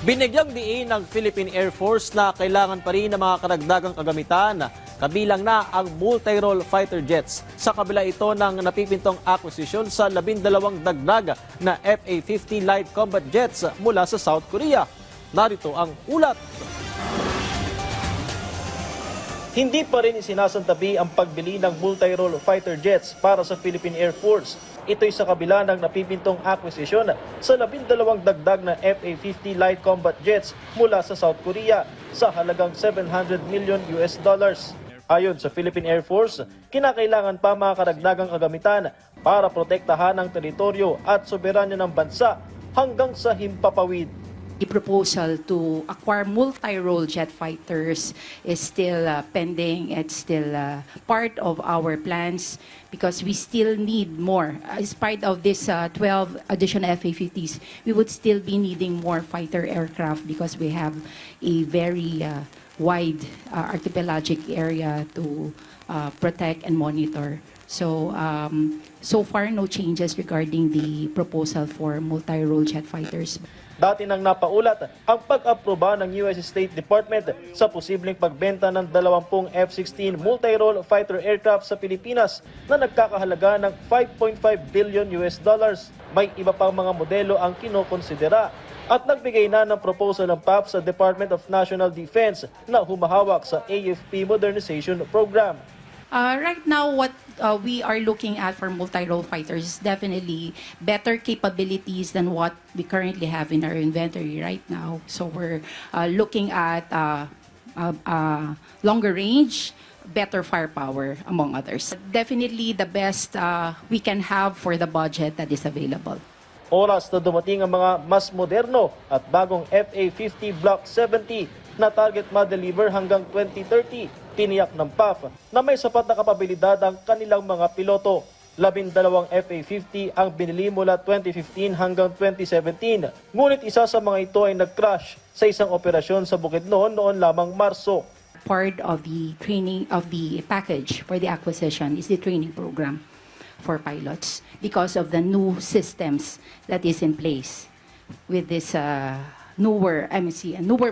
Binigyang diin ng Philippine Air Force na kailangan pa rin ng mga karagdagang kagamitan, kabilang na ang multi-role fighter jets. Sa kabila ito ng napipintong acquisition sa 12 dagdag na FA-50 light combat jets mula sa South Korea. Narito ang ulat. Hindi pa rin isinasantabi ang pagbili ng multi-role fighter jets para sa Philippine Air Force. Ito'y sa kabila ng napipintong acquisition sa 12 dagdag na FA-50 light combat jets mula sa South Korea sa halagang $700 million. Ayon sa Philippine Air Force, kinakailangan pa mga karagdagang kagamitan para protektahan ang teritoryo at soberanya ng bansa hanggang sa himpapawid. The proposal to acquire multi-role jet fighters is still pending. It's still part of our plans because we still need more. In spite of this 12 additional FA-50s, we would still be needing more fighter aircraft because we have a very wide archipelagic area to protect and monitor. So, so far, no changes regarding the proposal for multi-role jet fighters. Dati nang napaulat ang pag-aproba ng US State Department sa posibleng pagbenta ng 20 F-16 multi-role fighter aircraft sa Pilipinas na nagkakahalaga ng $5.5 billion. May iba pang mga modelo ang kinokonsidera at nagbigay na ng proposal ng PAF sa Department of National Defense na humahawak sa AFP Modernization Program. Right now, what we are looking at for multi-role fighters is definitely better capabilities than what we currently have in our inventory right now. So we're looking at longer range, better firepower, among others. Definitely the best we can have for the budget that is available. Oras na dumating ang mga mas moderno at bagong FA-50 Block 70 na target ma-deliver hanggang 2030. Tiniyak ng PAF na may sapat na kapabilidad ang kanilang mga piloto. 12 FA-50 ang binili mula 2015 hanggang 2017. Ngunit isa sa mga ito ay nag-crash sa isang operasyon sa Bukidnon noon lamang Marso. Part of the training of the package for the acquisition is the training program for pilots because of the new systems that is in place with this newer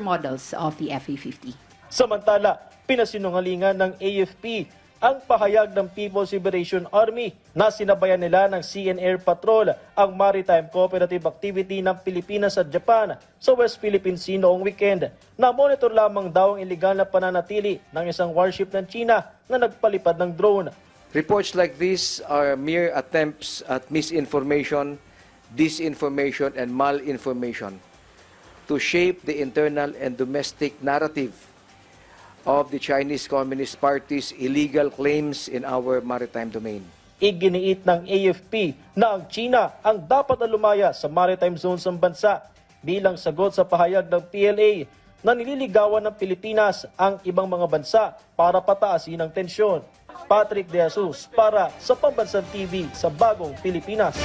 models of the FA-50. Samantala, pinasinungalingan ng AFP ang pahayag ng People's Liberation Army na sinabayan nila ng Sea and Air Patrol ang maritime cooperative activity ng Pilipinas at Japan sa West Philippine Sea noong weekend. Na-monitor lamang daw ang iligal na pananatili ng isang warship ng China na nagpalipad ng drone. Reports like this are mere attempts at misinformation, disinformation, and malinformation to shape the internal and domestic narrative of the Chinese Communist Party's illegal claims in our maritime domain. Iginiit ng AFP na ang China ang dapat na lumaya sa maritime zones ng bansa bilang sagot sa pahayag ng PLA na nililigawan ng Pilipinas ang ibang mga bansa para pataasin ang tensyon. Patrick De Jesus para sa Pambansang TV sa Bagong Pilipinas.